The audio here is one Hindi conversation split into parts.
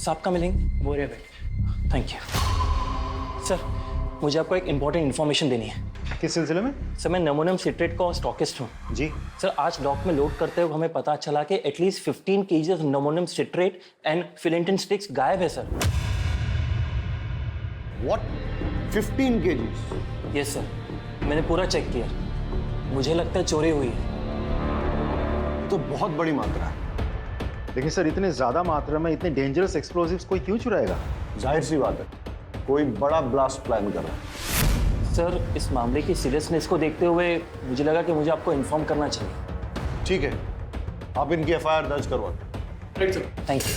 साहब का मिलेंगे? वो रहे भाई। Thank you sir. मुझे आपको एक इम्पॉर्टेंट इन्फॉर्मेशन देनी है। किस सिलसिले में? सर मैं नमोनियम सिट्रेट का स्टॉकिस्ट हूँ। जी सर आज डॉक में लोड करते हुए हमें पता चला कि at least 15 kg ammonium citrate and फिलेंटिन स्टिक्स गायब है sir. What? 15 kg? Yes sir, मैंने पूरा चेक किया, मुझे लगता है चोरी हुई है। तो बहुत बड़ी मात्रा है। लेकिन सर इतने ज्यादा मात्रा में इतने डेंजरस एक्सप्लोजिव्स कोई क्यों चुराएगा? जाहिर सी बात है, कोई बड़ा ब्लास्ट प्लान कर रहा है। सर इस मामले की सीरियसनेस को देखते हुए मुझे लगा कि मुझे आपको इन्फॉर्म करना चाहिए। ठीक है, आप इनकी FIR दर्ज करवा। Right sir. Thank you.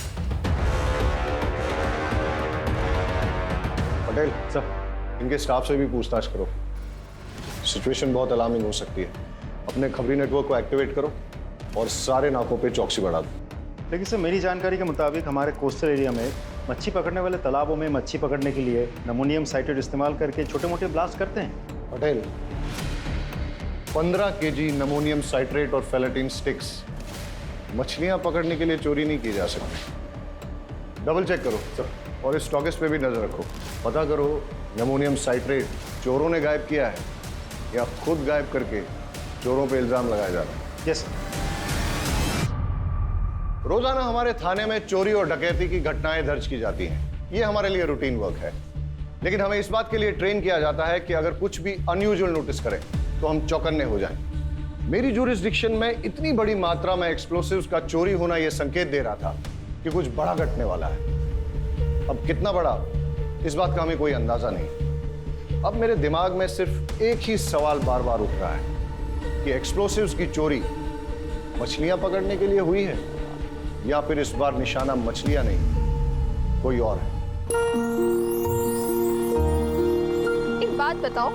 Patel sir इनके स्टाफ से भी पूछताछ करो। सिचुएशन बहुत अलार्मिंग हो सकती है। अपने खबरी नेटवर्क को एक्टिवेट करो और सारे नाकों पे चौकसी बढ़ा दो। लेकिन सर मेरी जानकारी के मुताबिक हमारे कोस्टल एरिया में मच्छी पकड़ने वाले तालाबों में मच्छी पकड़ने के लिए नमोनियम साइट्रेट इस्तेमाल करके छोटे मोटे ब्लास्ट करते हैं। पटेल 15 kg नमोनियम साइट्रेट और फेलेटिन स्टिक्स मछलियां पकड़ने के लिए चोरी नहीं की जा सकती। डबल चेक करो सर, और इस स्टॉकिस्ट पे भी नजर रखो। पता करो नमोनियम साइट्रेट चोरों ने गायब किया है या खुद गायब करके चोरों पे इल्जाम लगाया जा रहा है। यस रोजाना हमारे थाने में चोरी और डकैती की घटनाएं दर्ज की जाती हैं। ये हमारे लिए रूटीन वर्क है, लेकिन हमें इस बात के लिए ट्रेन किया जाता है कि अगर कुछ भी अनयूजुअल नोटिस करें तो हम चौकन्ने हो जाएं। मेरी जुरिस्डिक्शन में इतनी बड़ी मात्रा में एक्सप्लोसिव्स का चोरी होना यह संकेत दे रहा था कि कुछ बड़ा घटने वाला है। अब कितना बड़ा, इस बात का हमें कोई अंदाजा नहीं। अब मेरे दिमाग में सिर्फ एक ही सवाल बार बार उठ रहा है कि एक्सप्लोसिव्स की चोरी मछलियां पकड़ने के लिए हुई है या फिर इस बार निशाना मछलियां नहीं कोई और है। एक बात बताओ,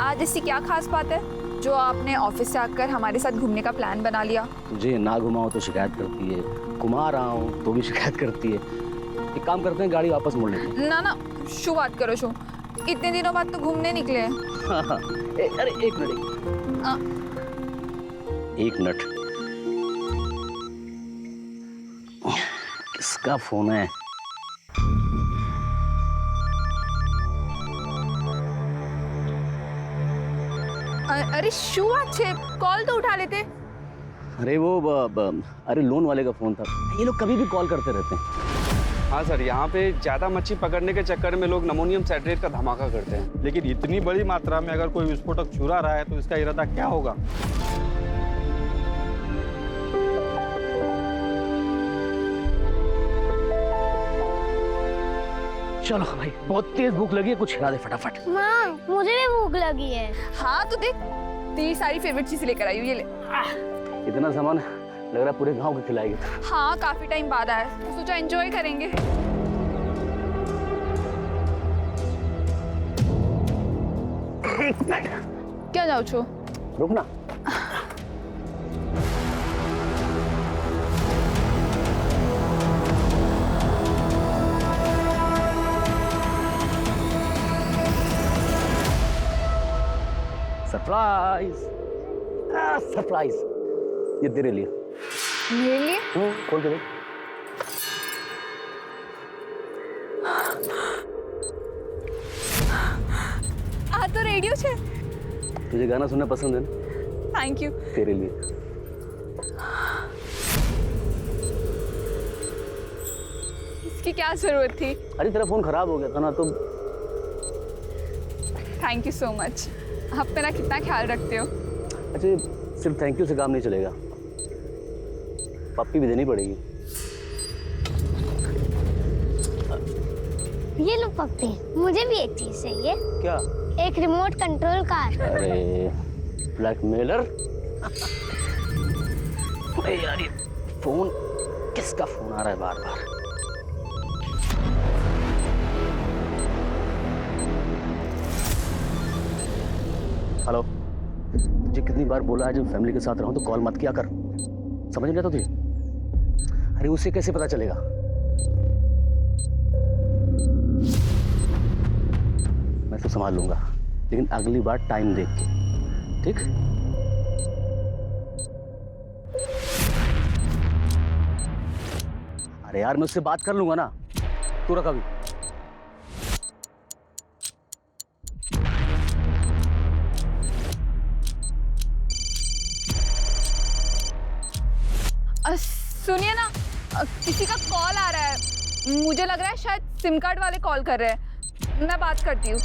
आज ऐसी क्या खास बात है जो आपने ऑफिस से आकर हमारे साथ घूमने का प्लान बना लिया? तुझे ना घुमाओ तो शिकायत करती है, घुमा रहा हूँ तो भी शिकायत करती है। एक काम करते हैं, गाड़ी वापस मोड़ लेते हैं। ना ना, शू बात करो शू, इतने दिनों बाद तो घूमने निकले हैं। अरे एक मिनट, आ, एक मिनट। किसका फोन है? अरे शू अच्छे, कॉल तो उठा लेते। अरे वो अरे लोन वाले का फोन था। ये लोग कभी भी कॉल करते रहते हैं। हाँ सर, यहाँ पे ज़्यादा मच्छी पकड़ने के चक्कर में लोग नमोनियम साइट्रेट का धमाका करते हैं। लेकिन इतनी बड़ी मात्रा में अगर कोई विस्फोटक चुरा रहा है तो इसका इरादा क्या होगा? चलो भाई, बहुत तेज भूख लगी है, कुछ खिला दे फटाफट। माँ मुझे भी भूख लगी है। हाँ तो देख, तेरी सारी फेवरेट चीज लेकर आई हूँ, ये ले। इतना सामान लग रहा है पूरे गांव को खिलाएगी। हाँ काफी टाइम बाद आया तो सोचा एंजॉय करेंगे। एक मिनट, क्या जाओ छो? रुकना। सरप्राइज, सरप्राइज, ये तेरे लिए। मेरे लिए? खोल के देख। आ तो रेडियो छे। तुझे गाना सुनना पसंद है ना? Thank you. तेरे लिए। इसकी क्या जरूरत थी? अरे तेरा फोन खराब हो गया था ना, तो थैंक यू सो मच। आप मेरा कितना ख्याल रखते हो। अच्छा, सिर्फ थैंक यू से काम नहीं चलेगा, पप्पी भी देनी पड़ेगी। ये लो पप्पी, मुझे भी एक चीज चाहिए। क्या? एक रिमोट कंट्रोल कार। अरे ब्लैकमेलर। अरे यार, ये फोन, किसका फोन आ रहा है बार बार? हेलो, तुझे कितनी बार बोला है जब फैमिली के साथ रहूं तो कॉल मत किया कर, समझ नहीं आता तुझे? अरे उसे कैसे पता चलेगा? मैं तो संभाल लूंगा, लेकिन अगली बार टाइम देख के, ठीक? अरे यार, मैं उससे बात कर लूंगा ना। तू रखा भी। सुनिए ना, किसी का कॉल आ रहा है, मुझे लग रहा है शायद सिम कार्ड वाले कॉल कर रहे हैं। मैं बात करती हूँ।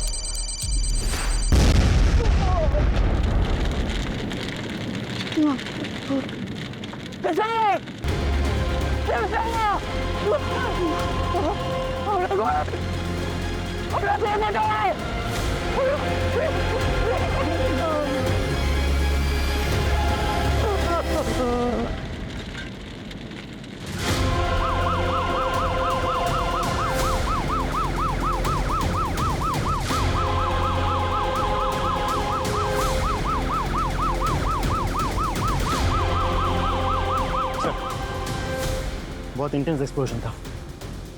बहुत इंटेंस एक्सप्लोजन था।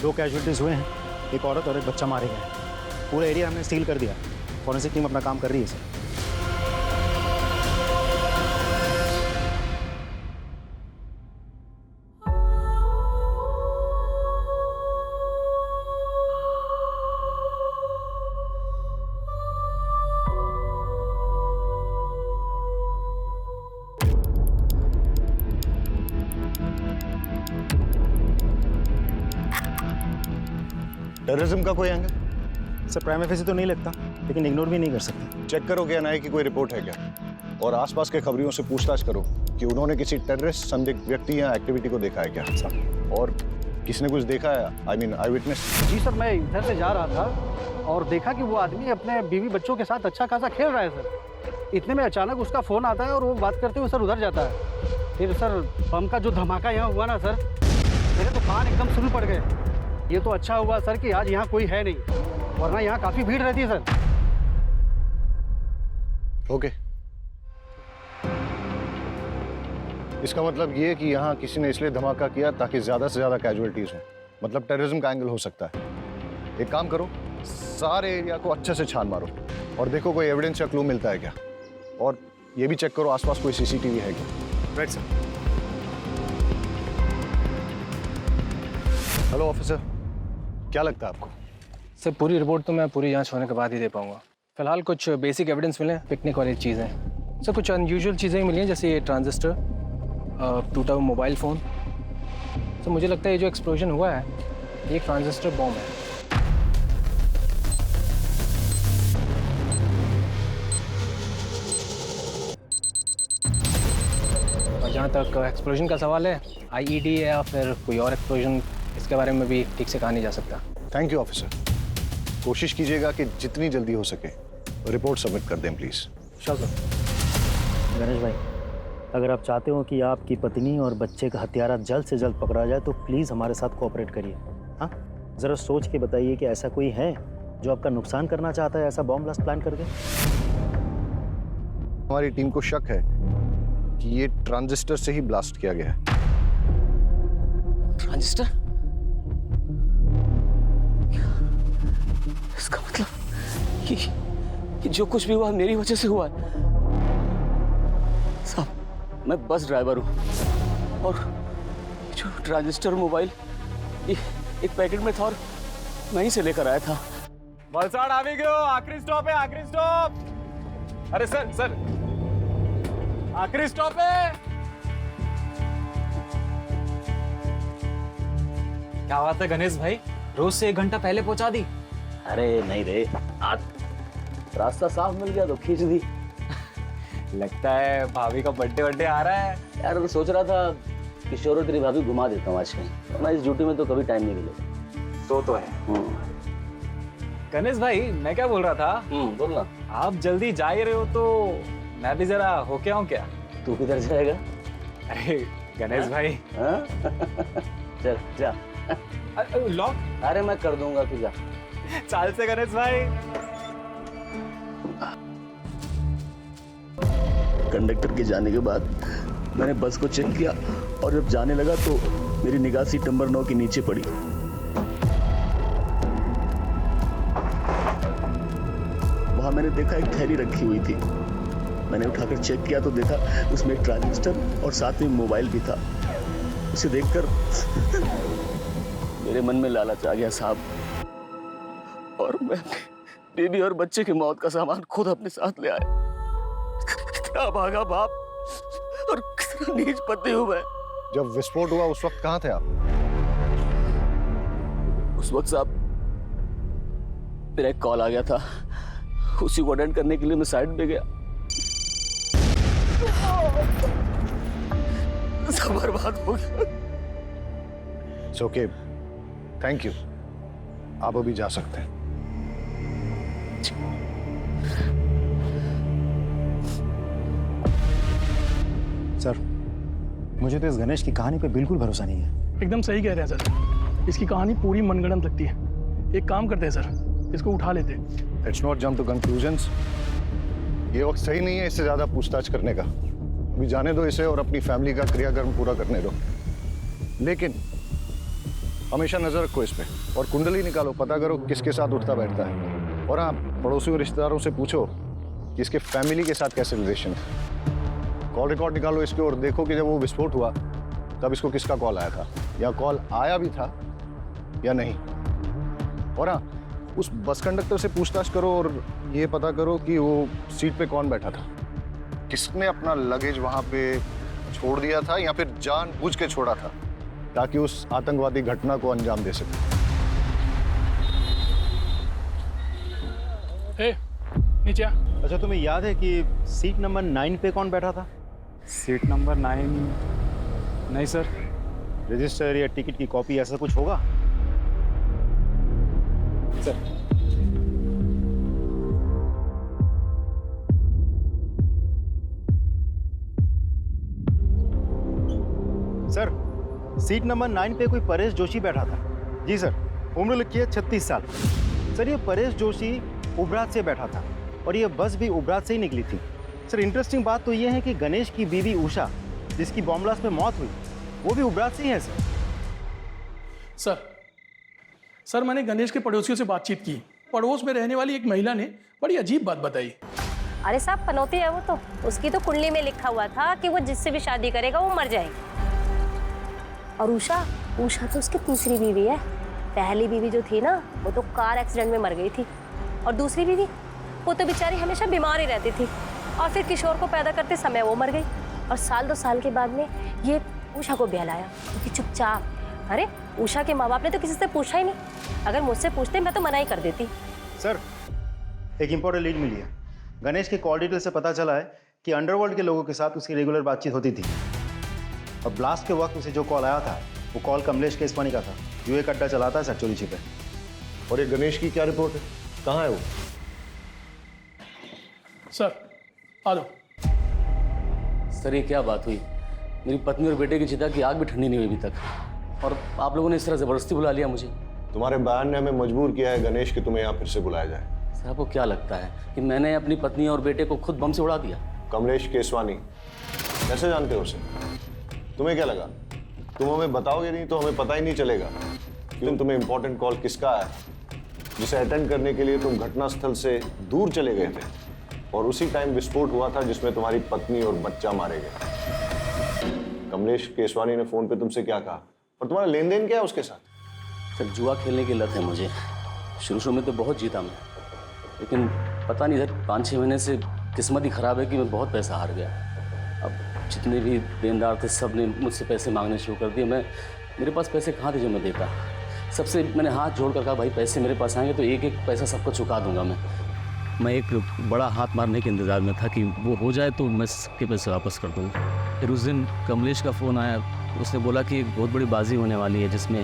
2 कैजुअलिटीज़ हुए हैं, एक औरत और एक बच्चा मारे गए। पूरा एरिया हमने सील कर दिया। फॉरेंसिक टीम अपना काम कर रही है सर। टेररिज्म का कोई एंगल? सर प्राइम फेसी तो नहीं लगता, लेकिन इग्नोर भी नहीं कर सकते। चेक करो कि एनआईए की कोई रिपोर्ट है क्या, और आसपास के खबरियों से पूछताछ करो कि उन्होंने किसी टेररिस्ट संदिग्ध व्यक्ति या एक्टिविटी को देखा है क्या, और किसने कुछ देखा है, आई मीन आई विटनेस। जी सर, मैं इधर से जा रहा था और देखा कि वो आदमी अपने बीवी बच्चों के साथ अच्छा खासा खेल रहा है सर। इतने में अचानक उसका फ़ोन आता है और वो बात करते हुए सर उधर जाता है। फिर सर बम का जो धमाका यहाँ हुआ ना सर, मेरे तो कान एकदम सुन पड़ गए। ये तो अच्छा हुआ सर कि आज यहाँ कोई है नहीं, वरना यहाँ काफ़ी भीड़ रहती है सर। ओके, इसका मतलब ये कि यहाँ किसी ने इसलिए धमाका किया ताकि ज्यादा से ज्यादा कैजुअलिटीज हो, मतलब टेररिज्म का एंगल हो सकता है। एक काम करो, सारे एरिया को अच्छे से छान मारो और देखो कोई एविडेंस या क्लू मिलता है क्या, और ये भी चेक करो आसपास कोई सीसीटीवी है क्या। Right sir. हेलो ऑफिसर, क्या लगता है आपको? सर पूरी रिपोर्ट तो मैं पूरी जांच होने के बाद ही दे पाऊंगा। फिलहाल कुछ बेसिक एविडेंस मिले, पिकनिक वाली चीज़ें। सर कुछ अनयूजुअल चीज़ें मिली हैं, जैसे ये ट्रांजिस्टर, टूटा हुआ मोबाइल फ़ोन। सर मुझे लगता है ये जो एक्सप्लोजन हुआ है ये एक ट्रांजिस्टर बॉम्ब है। और जहाँ तक एक्सप्लोजन का सवाल है, आईईडी है या फिर कोई और एक्सप्लोजन, इसके बारे में भी ठीक से कहा नहीं जा सकता। थैंक यू ऑफिसर, कोशिश कीजिएगा कि जितनी जल्दी हो सके रिपोर्ट सबमिट कर दें प्लीज़। Sure sir. गणेश भाई, अगर आप चाहते हो कि आपकी पत्नी और बच्चे का हत्यारा जल्द से जल्द पकड़ा जाए तो प्लीज़ हमारे साथ कोऑपरेट करिए। हाँ, ज़रा सोच के बताइए कि ऐसा कोई है जो आपका नुकसान करना चाहता है, ऐसा बॉम्ब ब्लास्ट प्लान कर दे। हमारी टीम को शक है कि ये ट्रांजिस्टर से ही ब्लास्ट किया गया है। ट्रांजिस्टर? इसका मतलब कि जो कुछ भी हुआ मेरी वजह से हुआ है। साहब, मैं बस ड्राइवर हूँ और जो ट्रांजिस्टर मोबाइल एक पैकेट में था और वहीं से लेकर आया था। वलसाड़ आ गए हो, आखिरी स्टॉप है, आखिरी स्टॉप। अरे सर सर, आखिरी स्टॉप है। क्या बात है गणेश भाई, रोज से 1 घंटा पहले पहुंचा दी। अरे नहीं रे, आज रास्ता साफ मिल गया तो खींच दी। लगता है भाभी का बर्थडे आ रहा है। यार मैं सोच रहा था किशोर और तेरी भाभी घुमा देता हूँ आज कहीं, मैं इस ड्यूटी में तो कभी टाइम नहीं मिलेगा। तो है गणेश भाई, मैं क्या बोल रहा था, बोलना। आप जल्दी जा ही रहे हो तो मैं भी जरा होके आऊं क्या? तू किधर जाएगा? अरे गणेश भाई। चल जा। लॉक? अरे मैं कर दूंगा, तू जा। चाल से गणेश भाई। कंडक्टर के जाने के बाद मैंने बस को चेक किया और जब जाने लगा तो मेरी निगाह सीट नंबर 9 के नीचे पड़ी। वहां मैंने देखा एक थैली रखी हुई थी। मैंने उठाकर चेक किया तो देखा उसमें एक ट्रांजिस्टर और साथ में मोबाइल भी था। उसे देखकर मेरे मन में लालच आ गया साहब, और मैं बीवी और बच्चे की मौत का सामान खुद अपने साथ ले आया। कितना भागा बाप और कितना नीच पति हूं मैं। जब विस्फोट हुआ उस वक्त कहाँ थे आप? उस वक्त साहब मेरा एक कॉल आ गया था, उसी को अटेंड करने के लिए मैं साइड पे गया। सब बर्बाद हो गया। It's okay. Thank you. आप अभी जा सकते हैं। सर, मुझे तो इस गणेश की कहानी पे बिल्कुल भरोसा नहीं है। एकदम सही कह रहे हैं सर, इसकी कहानी पूरी मनगढ़ंत लगती है। एक काम करते हैं सर, इसको उठा लेते हैं। Let's not jump to conclusions. ये वक्त सही नहीं है इससे ज्यादा पूछताछ करने का। अभी जाने दो इसे और अपनी फैमिली का क्रियाकर्म पूरा करने दो। लेकिन हमेशा नजर रखो इस पे और कुंडली निकालो, पता करो किसके साथ उठता बैठता है। और हाँ, पड़ोसियों और रिश्तेदारों से पूछो कि इसके फैमिली के साथ कैसे रिलेशन है। कॉल रिकॉर्ड निकालो इसके और देखो कि जब वो विस्फोट हुआ तब इसको किसका कॉल आया था, या कॉल आया भी था या नहीं। और हाँ, उस बस कंडक्टर से पूछताछ करो और ये पता करो कि वो सीट पे कौन बैठा था, किसने अपना लगेज वहां पे छोड़ दिया था या फिर जानबूझ के छोड़ा था ताकि उस आतंकवादी घटना को अंजाम दे सके। नीचे आ। अच्छा, तुम्हें याद है कि सीट नंबर 9 पे कौन बैठा था? Seat number 9? नहीं सर। रजिस्टर या टिकट की कॉपी ऐसा कुछ होगा? सर, सर, सीट नंबर 9 पे कोई परेश जोशी बैठा था। जी सर, उम्र लिखी है 36 साल। सर, ये परेश जोशी उबरात से बैठा था और ये बस भी उबरात से ही निकली थी। सर, इंटरेस्टिंग बात तो ये है कि गणेश की बीवी उषा, जिसकी बॉम्ब ब्लास्ट में मौत हुई, वो भी उबरात से ही है। सर, मैंने गणेश के पड़ोसियों से बातचीत की। पड़ोस में रहने वाली एक महिला ने बड़ी अजीब बात बताई। अरे साहब, पनौती है वो तो, उसकी तो कुंडली में लिखा हुआ था कि वो जिससे भी शादी करेगा वो मर जाएगी। और उषा तो उसकी तीसरी बीवी है। पहली बीवी जो थी ना, वो तो कार एक्सीडेंट में मर गई थी। और दूसरी बीवी, वो तो बेचारी हमेशा बीमार ही रहती थी और फिर किशोर को पैदा करते समय वो मर गई। और 1-2 साल के बाद में ये उषा को बहलाया, क्योंकि चुपचाप। अरे उषा के माँ बाप ने तो किसी से पूछा ही नहीं। अगर मुझसे पूछते मैं तो मना ही कर देती। सर, एक इंपॉर्टेंट लीड मिली है। गणेश के कॉल डिटेल से पता चला है कि अंडरवर्ल्ड के लोगों के साथ उसकी रेगुलर बातचीत होती थी। और ब्लास्ट के वक्त उसे जो कॉल आया था वो कॉल कमलेश केसवानी का था, जो एक अड्डा चलाता है सचोरी छिपे। और ये गणेश की क्या रिपोर्ट है? कहाँ है वो? सर, आ जाओ। सर, ये क्या बात हुई? मेरी पत्नी और बेटे की चिता की आग भी ठंडी नहीं हुई अभी तक, और आप लोगों ने इस तरह जबरदस्ती बुला लिया मुझे। तुम्हारे बयान ने हमें मजबूर किया है गणेश कि तुम्हें यहाँ फिर से बुलाया जाए। सर, आपको क्या लगता है कि मैंने अपनी पत्नी और बेटे को खुद बम से उड़ा दिया? कमलेश केसवानी, कैसे जानते हो उसे? तुम्हें क्या लगा तुम हमें बताओगे नहीं तो हमें पता ही नहीं चलेगा कि तुम्हें इंपॉर्टेंट कॉल किसका है, जिसे अटेंड करने के लिए तुम घटनास्थल से दूर चले गए थे और उसी टाइम विस्फोट हुआ था जिसमें तुम्हारी पत्नी और बच्चा मारे गए। कमलेश केसवानी ने फोन पे तुमसे क्या कहा और तुम्हारा लेन देन क्या है उसके साथ? सर, जुआ खेलने की लत है मुझे। शुरू में तो बहुत जीता मैं, लेकिन पता नहीं इधर 5-6 महीने से किस्मत ही खराब है कि मैं बहुत पैसा हार गया। अब जितने भी देनदार थे सब ने मुझसे पैसे मांगने शुरू कर दिए। मेरे पास पैसे कहाँ थे जो मैं देता? सबसे मैंने हाथ जोड़ कर कहा, भाई पैसे मेरे पास आएंगे तो एक एक पैसा सबको चुका दूंगा मैं एक बड़ा हाथ मारने के इंतज़ार में था कि वो हो जाए तो मैं सबके पैसे वापस कर दूँगा। फिर उस दिन कमलेश का फ़ोन आया, उसने बोला कि एक बहुत बड़ी बाजी होने वाली है जिसमें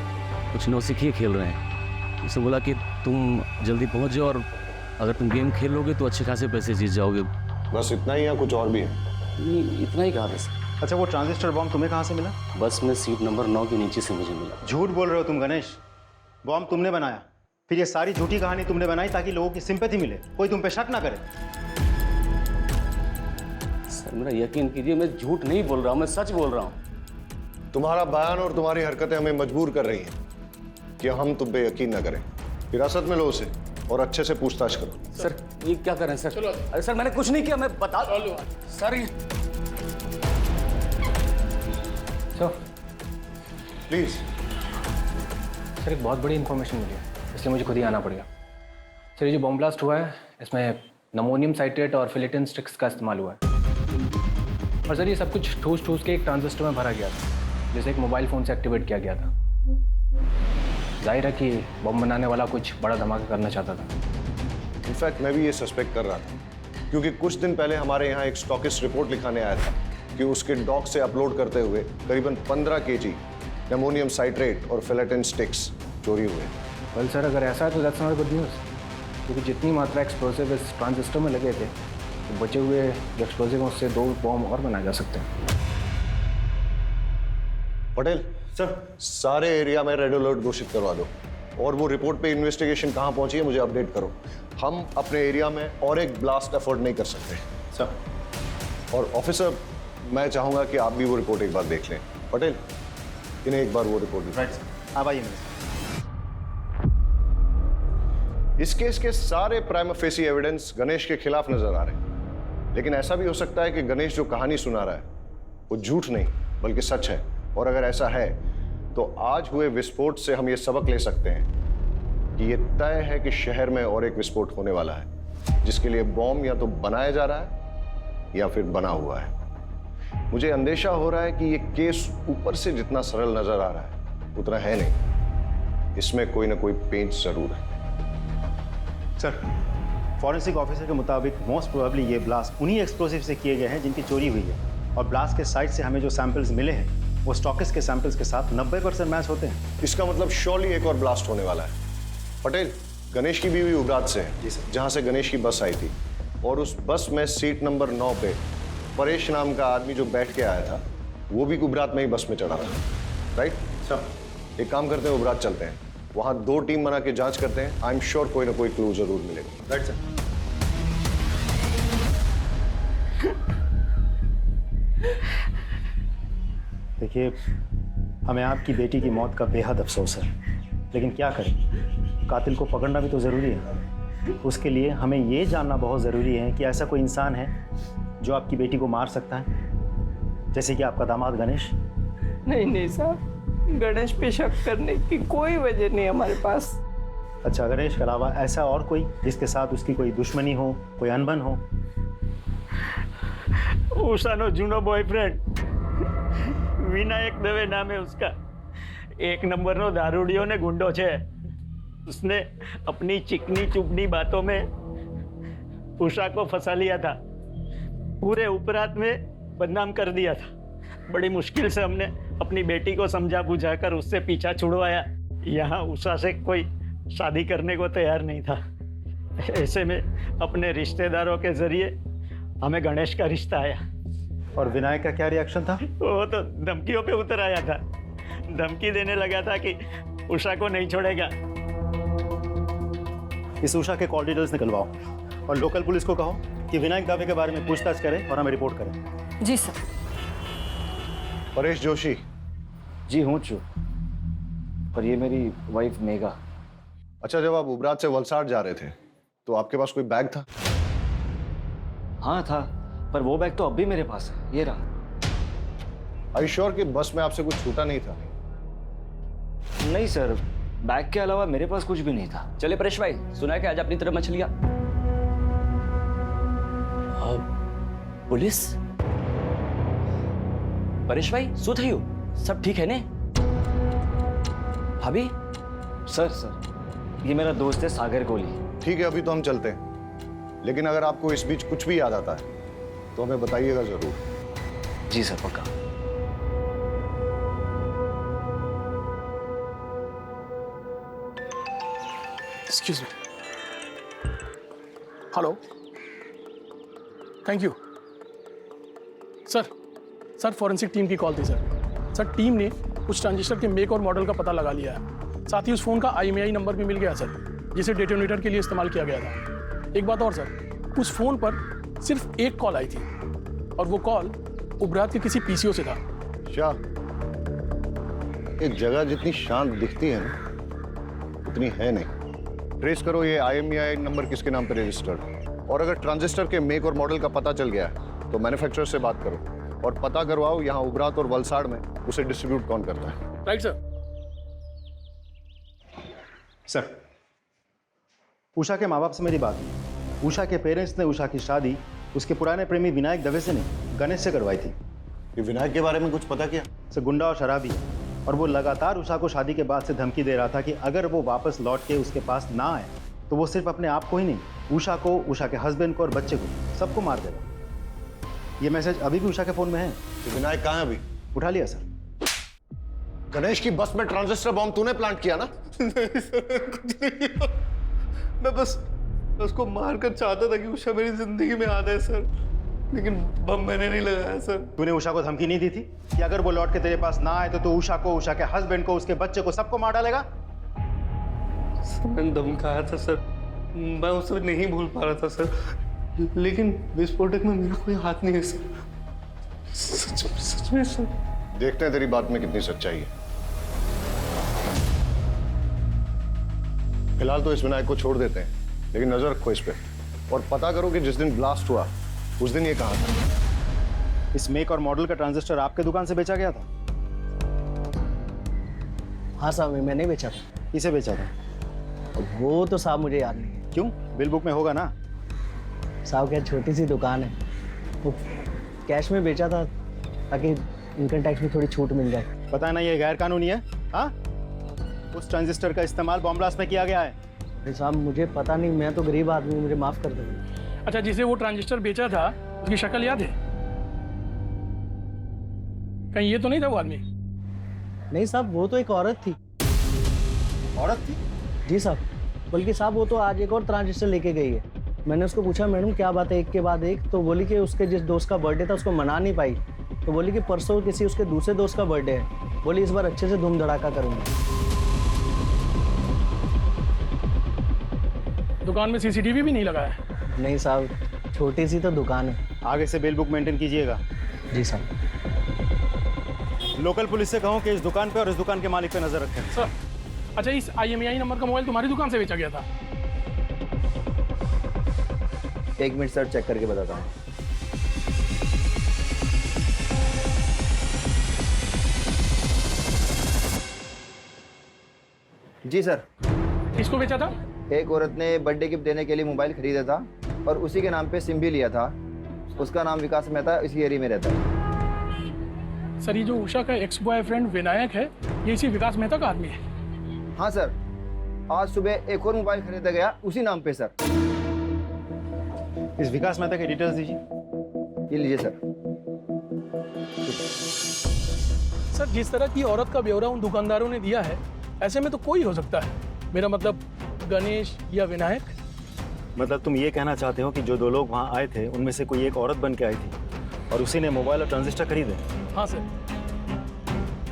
कुछ नौसिखिए खेल रहे हैं। उसने बोला कि तुम जल्दी पहुँच जाओ और अगर तुम गेम खेल लोगे तो अच्छे खासे पैसे जीत जाओगे। बस इतना ही या कुछ और भी है? नहीं, इतना ही कहा था सर। अच्छा, वो ट्रांजिस्टर बॉम्ब तुम्हें कहाँ से मिला? बस में सीट नंबर 9 के नीचे से मुझे मिला। झूठ बोल रहे हो तुम गणेश। बॉम्ब तुमने बनाया, फिर ये सारी झूठी कहानी तुमने बनाई ताकि लोगों की सिंपैथी मिले, कोई तुम पे शक ना करे। सर, मेरा यकीन कीजिए, मैं झूठ नहीं बोल रहा हूँ, मैं सच बोल रहा हूँ। तुम्हारा बयान और तुम्हारी हरकतें हमें मजबूर कर रही हैं कि हम तुम पे यकीन न करें। हिरासत में लो उसे और अच्छे से पूछताछ करो। सर, ये क्या करें सर? चलो। अरे सर, मैंने कुछ नहीं किया, मैं बता। सर, ये प्लीज सर एक बहुत बड़ी इन्फॉर्मेशन मिली है, इसलिए मुझे खुद ही आना पड़ेगा। सर ये जो बॉम्ब ब्लास्ट हुआ है इसमें नमोनियम साइट्रेट और फिलेटिन स्टिक्स का इस्तेमाल हुआ है। और सर ये सब कुछ ठूस ठूस के एक ट्रांजिस्टर में भरा गया था, जिसे एक मोबाइल फ़ोन से एक्टिवेट किया गया था। जाहिर है कि बम बनाने वाला कुछ बड़ा धमाका करना चाहता था। इनफैक्ट मैं भी ये सस्पेक्ट कर रहा था, क्योंकि कुछ दिन पहले हमारे यहाँ एक स्टॉकिस्ट रिपोर्ट लिखाने आया था कि उसके डॉक से अपलोड करते हुए करीबन 15 kg अमोनियम साइट्रेट और फिलेटिन स्टिक्स चोरी हुए। वेल सर अगर ऐसा है तो दैट्स नॉट गुड न्यूज़, क्योंकि जितनी मात्रा एक्सप्लोसिव इस ट्रांजिस्टर में लगे थे तो बचे हुए जो एक्सप्लोसिव हैं उससे 2 बॉम्ब और बनाए जा सकते हैं। पटेल सर, सारे एरिया में रेड अलर्ट घोषित करवा दो और वो रिपोर्ट पे इन्वेस्टिगेशन कहाँ पहुंची है मुझे अपडेट करो। हम अपने एरिया में और एक ब्लास्ट अफोर्ड नहीं कर सकते सर। और ऑफिसर, मैं चाहूंगा कि आप भी वो रिपोर्ट एक बार देख लें। पटेल, इन्हें एक बार वो रिपोर्ट। राइट सर, आप आइए। इस केस के सारे प्राइमा फेसी एविडेंस गणेश के खिलाफ नजर आ रहे हैं, लेकिन ऐसा भी हो सकता है कि गणेश जो कहानी सुना रहा है वो झूठ नहीं बल्कि सच है। और अगर ऐसा है तो आज हुए विस्फोट से हम ये सबक ले सकते हैं कि ये तय है कि शहर में और एक विस्फोट होने वाला है, जिसके लिए बॉम्ब या तो बनाया जा रहा है या फिर बना हुआ है। मुझे अंदेशा हो रहा है कि ये केस ऊपर से जितना सरल नजर आ रहा है उतना है नहीं, इसमें कोई ना कोई पेंच जरूर है। सर, फॉरेंसिक ऑफिसर के मुताबिक मोस्ट प्रोबेबली ये ब्लास्ट उन्हीं एक्सप्लोसिव से किए गए हैं जिनकी चोरी हुई है, और ब्लास्ट के साइट से हमें जो सैंपल्स मिले हैं वो स्टॉकिस्ट के सैंपल्स के साथ 90% मैच होते हैं। इसका मतलब श्योरली एक और ब्लास्ट होने वाला है। पटेल, गणेश की बीवी उबरात से है, जहां से गणेश की बस आई थी, और उस बस में सीट नंबर 9 पे परेश नाम का आदमी जो बैठ के आया था वो भी उबरात में ही बस में चढ़ा था। राइट सर, एक काम करते हैं, उबरात चलते हैं, वहां 2 टीम बना के जांच करते हैं। आई एम श्योर कोई ना कोई क्लू जरूर मिलेगा। Right sir. देखिए, हमें आपकी बेटी की मौत का बेहद अफसोस है, लेकिन क्या करें, कातिल को पकड़ना भी तो ज़रूरी है। उसके लिए हमें ये जानना बहुत ज़रूरी है कि ऐसा कोई इंसान है जो आपकी बेटी को मार सकता है, जैसे कि आपका दामाद गणेश। नहीं साहब, गणेश पे शक करने की कोई वजह नहीं हमारे पास। अच्छा, गणेश के अलावा ऐसा और कोई जिसके साथ उसकी कोई दुश्मनी हो, कोई अनबन हो? उषानो जूनो बॉयफ्रेंड विनायक दवे नाम है उसका। 1 नंबर दारूडियो ने गुंडो छे। उसने अपनी चिकनी चुपनी बातों में उषा को फंसा लिया था, पूरे उपरात में बदनाम कर दिया था। बड़ी मुश्किल से हमने अपनी बेटी को समझा बुझाकर उससे पीछा छुड़वाया। यहाँ उषा से कोई शादी करने को तैयार नहीं था। ऐसे में अपने रिश्तेदारों के जरिए हमें गणेश का रिश्ता आया। और विनायक का क्या रिएक्शन था? वो तो धमकियों पे उतर आया था, धमकी देने लगा था कि उषा को नहीं छोड़ेगा। इस उषा के कॉल डिटेल्स निकलवाओ और लोकल पुलिस को कहो कि विनायक दावे के बारे में पूछताछ करें और हमें रिपोर्ट करें। जी सर। परेश जोशी। जी हूँ चू, पर ये मेरी वाइफ मेघा। अच्छा, जब आप उबरात से वलसाड़ जा रहे थे तो आपके पास कोई बैग था? हाँ था, पर वो बैग तो अब भी मेरे पास है, ये रहा। Are you sure कि बस में आपसे कुछ छूटा नहीं था? नहीं सर, बैग के अलावा मेरे पास कुछ भी नहीं था। चले परेश भाई, सुना है कि आज अपनी तरफ मछलियां। पुलिस? परेश भाई सु थयु? सब ठीक है ने? भाभी? सर ये मेरा दोस्त है सागर कोहली। ठीक है, अभी तो हम चलते हैं, लेकिन अगर आपको इस बीच कुछ भी याद आता है तो हमें बताइएगा जरूर। जी सर, पक्का। Excuse me. Hello, thank you sir. Forensic team की कॉल थी सर। टीम ने उस ट्रांजिस्टर के मेक और मॉडल का पता लगा लिया है। साथ ही उस फोन का IMEI नंबर भी मिल गया सर, जिसे डेटोनेटर के लिए इस्तेमाल किया गया था। एक बात और सर, उस फोन पर सिर्फ एक कॉल आई थी और वो कॉल उबरात के किसी PCO से था। शाह, एक जगह जितनी शांत दिखती है ना उतनी है नहीं। ट्रेस करो ये IMEI नंबर किसके नाम पे रजिस्टर्ड, और अगर ट्रांजिस्टर के मेक और मॉडल का पता चल गया है तो मैन्युफैक्चरर से बात करो और पता करवाओ यहाँ उबरात और वलसाड़ में उसे डिस्ट्रीब्यूट कौन करता है। Right sir. सर, उषा के माँ बाप से मेरी बात हुई। उषा के पेरेंट्स ने उषा की शादी उसके पुराने प्रेमी विनायक दवे से नहीं, गणेश से करवाई थी। ये विनायक के बारे में कुछ पता किया? सर, गुंडा और शराबी है और वो लगातार उषा को शादी के बाद से धमकी दे रहा था कि अगर वो वापस लौट के उसके पास ना आए तो वो सिर्फ अपने आप को ही नहीं, उषा को, उषा के हस्बैंड को और बच्चे को, सबको मार देगा। ये मैसेज अभी भी उषा के फ़ोन में है। तो विनायक कहाँ है अभी? उठा लिया सर। गणेश की बस में ट्रांजिस्टर बॉम्ब तूने प्लांट किया ना? नहीं सर, कुछ नहीं किया। मैं बस उसको मारकर चाहता था कि उषा मेरी जिंदगी में आ जाए सर, लेकिन बम मैंने नहीं लगाया सर। तूने उषा को धमकी नहीं दी थी कि अगर वो लौट के तेरे पास ना आए तो तू उषा को, उषा के हस्बैंड को, उसके बच्चे को, सबको मार डालेगा? सर मैंने धमकाया था सर, मैं उसे नहीं भूल पा रहा था सर, लेकिन विस्फोटक में मेरा कोई हाथ नहीं है सर। सच में सर। देखते हैं तेरी बात में कितनी सच्चाई है। फिलहाल तो इस विनायक को छोड़ देते हैं, लेकिन नजर रखो इस पे और पता करो कि जिस दिन ब्लास्ट हुआ उस दिन ये कहाँ था। इस मेक और मॉडल का ट्रांजिस्टर आपके दुकान से बेचा गया था? हाँ साहब, मैंने बेचा था। किसे बेचा था? वो तो साहब मुझे याद नहीं है। क्यों? बिल बुक में होगा ना। साहब क्या छोटी सी दुकान है, वो कैश में बेचा था ताकि इनकम टैक्स में थोड़ी छूट मिल जाए। पता है ना ये गैर कानूनी है। हाँ, उस ट्रांजिस्टर का इस्तेमाल बॉम्ब ब्लास्ट में किया गया है। अरे साहब मुझे पता नहीं, मैं तो गरीब आदमी हूँ, मुझे माफ़ कर दो। अच्छा, जिसे वो ट्रांजिस्टर बेचा था उसकी शक्ल याद है? कहीं ये तो नहीं था वो आदमी? नहीं साहब, वो तो एक औरत थी। औरत थी? जी साहब, बल्कि साहब वो तो आज एक और ट्रांजिस्टर लेके गई है। मैंने उसको पूछा मैडम क्या बात है एक के बाद एक, तो बोली कि उसके जिस दोस्त का बर्थडे था उसको मना नहीं पाई, तो बोली कि परसों किसी उसके दूसरे दोस्त का बर्थडे है, बोली इस बार अच्छे से धूम धड़ाका करूँगी। दुकान में सीसीटीवी भी नहीं लगा है? नहीं साहब, छोटी सी तो दुकान है। आगे से बिल बुक मेंटेन कीजिएगा। जी साहब। लोकल पुलिस से कहो कि इस दुकान पे और इस दुकान के मालिक पे नजर रखें। सर, अच्छा इस IMEI नंबर का मोबाइल तुम्हारी दुकान से बेचा गया था? एक मिनट सर, चेक करके बताता हूँ। जी सर। किसको बेचा था? एक औरत ने बर्थडे गिफ्ट देने के लिए मोबाइल खरीदा था और उसी के नाम पे सिम भी लिया था। उसका नाम विकास मेहता, इसी एरिया में रहता है। सर, ये जो उषा का एक्स बॉयफ्रेंड विनायक है, ये इसी विकास मेहता का आदमी है? हाँ सर, आज सुबह एक और मोबाइल खरीदा गया उसी नाम पे सर। इस विकास मेहता के डिटेल्स दीजिए। ये लीजिए सर। सर, जिस तरह की औरत का ब्यौरा उन दुकानदारों ने दिया है, ऐसे में तो कोई हो सकता है। मेरा मतलब गणेश या विनायक। मतलब तुम ये कहना चाहते हो कि जो दो लोग वहाँ आए थे उनमें से कोई एक औरत बन के आई थी और उसी ने मोबाइल और ट्रांजिस्टर खरीदे? हाँ सर।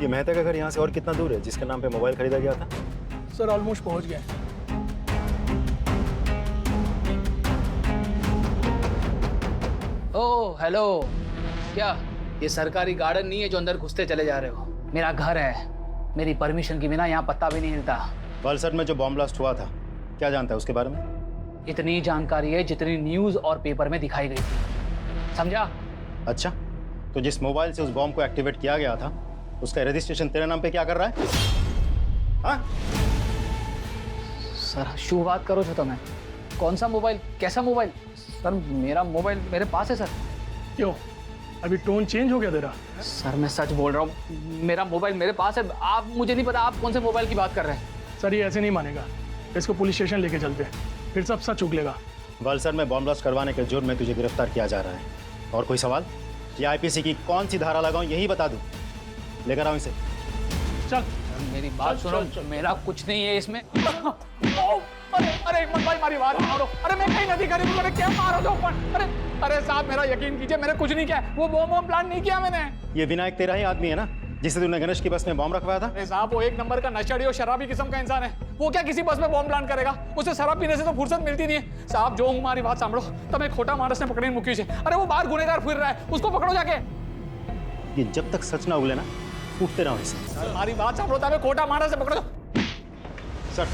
ये मेहता का घर यहाँ से और कितना दूर है जिसके नाम पे मोबाइल खरीदा गया था? सर ऑलमोस्ट पहुँच गए। ओह हेलो, क्या ये सरकारी गार्डन नहीं है जो अंदर घुसते चले जा रहे हो? मेरा घर है, मेरी परमिशन के बिना यहाँ पत्ता भी नहीं हिलता। वलसड में जो बॉम्ब ब्लास्ट हुआ था, क्या जानता है उसके बारे में? इतनी जानकारी है जितनी न्यूज़ और पेपर में दिखाई गई थी, समझा? अच्छा, तो जिस मोबाइल से उस बॉम्ब को एक्टिवेट किया गया था उसका रजिस्ट्रेशन तेरे नाम पे क्या कर रहा है? हाँ? सर शुरुआत करो तो मैं, कौन सा मोबाइल, कैसा मोबाइल? सर मेरा मोबाइल मेरे पास है सर। क्यों, अभी टोन चेंज हो गया तेरा? सर मैं सच बोल रहा हूँ, मेरा मोबाइल मेरे पास है। आप, मुझे नहीं पता आप कौन से मोबाइल की बात कर रहे हैं। सर ये ऐसे नहीं मानेगा, इसको पुलिस स्टेशन लेके चलते हैं, फिर सब सच उगलेगा। वलसड में बॉम्ब ब्लास्ट करवाने के जुर्म में तुझे गिरफ्तार किया जा रहा है। और कोई सवाल? ये IPC की कौन सी धारा लगाऊं यही बता दूं। लेकर आओ इसे। चल। मेरी बात सुनो, मेरा कुछ नहीं है इसमें। अरे मत भाई, मारी बात मारो। अरे मैं कहीं नहीं करी, मैंने क्या मारा जो ऊपर? अरे साहब मेरा यकीन कीजिए, मैंने कुछ नहीं किया, वो बॉम्ब प्लान नहीं किया मैंने। ये विनायक तेरा ही आदमी है ना जिसे तूने गणेश की बस में बॉम्ब रखवाया था? अरे साहब वो एक नंबर का नशेड़ी और शराबी किस्म का इंसान है, वो क्या किसी बस में बॉम्ब प्लान करेगा? उसे शराब पीने से तो फुर्सत मिलती नहीं है। साहब जो हमारी बात सांभो, तब एक खोटा मानस ने पकड़ी मुक्की से। अरे वो बाहर गुनेगार फिर रहा है, उसको पकड़ो जाके। ये जब तक सच ना उगले ना, उठते रहो इसे। हमारी बात सांभो, तब एक खोटा मानस से पकड़ो। सर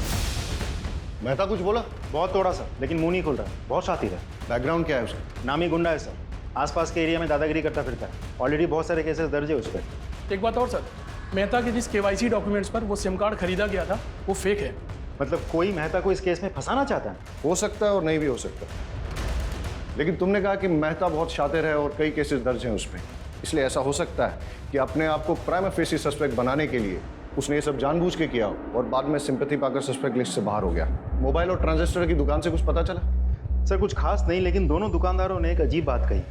मेहता कुछ बोला? बहुत तोड़ा सर, लेकिन मुंह नहीं खुल रहा। बहुत शातिर है। बैकग्राउंड क्या है उसका? नामी गुंडा है सर, आसपास के एरिया में दादागिरी करता फिरता है। ऑलरेडी बहुत सारे केसेस दर्ज है उस पर। एक बात और सर, मेहता के जिस KYC डॉक्यूमेंट्स पर वो सिम कार्ड खरीदा गया था वो फेक है। मतलब कोई मेहता को इस केस में फंसाना चाहता है? हो सकता है और नहीं भी हो सकता, लेकिन तुमने कहा कि मेहता बहुत शातिर है और कई केसेस दर्ज हैं उस पर, इसलिए ऐसा हो सकता है कि अपने आप को प्राइमा फेसी सस्पेक्ट बनाने के लिए उसने ये सब जानबूझ के किया और बाद में सिंपैथी पाकर सस्पेक्ट लिस्ट से बाहर हो गया। मोबाइल और ट्रांजिस्टर की दुकान से कुछ पता चला? सर कुछ खास नहीं, लेकिन दोनों दुकानदारों ने एक अजीब बात कही।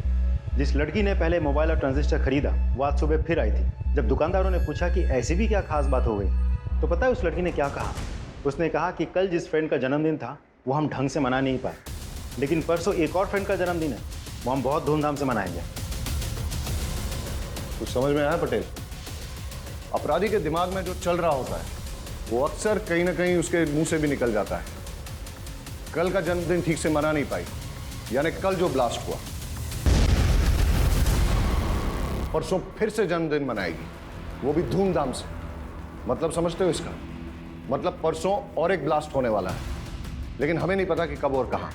जिस लड़की ने पहले मोबाइल और ट्रांजिस्टर खरीदा वो आज सुबह फिर आई थी। जब दुकानदारों ने पूछा कि ऐसी भी क्या खास बात हो गई, तो पता है उस लड़की ने क्या कहा? उसने कहा कि कल जिस फ्रेंड का जन्मदिन था वो हम ढंग से मना नहीं पाए, लेकिन परसों एक और फ्रेंड का जन्मदिन है, वो हम बहुत धूमधाम से मनाएंगे। कुछ समझ में आया पटेल? अपराधी के दिमाग में जो चल रहा होता है वो अक्सर कहीं ना कहीं उसके मुंह से भी निकल जाता है। कल का जन्मदिन ठीक से मना नहीं पाई, यानी कल जो ब्लास्ट हुआ, परसों फिर से जन्मदिन मनाएगी, वो भी धूमधाम से। मतलब समझते हो इसका? मतलब परसों और एक ब्लास्ट होने वाला है, लेकिन हमें नहीं पता कि कब और कहां।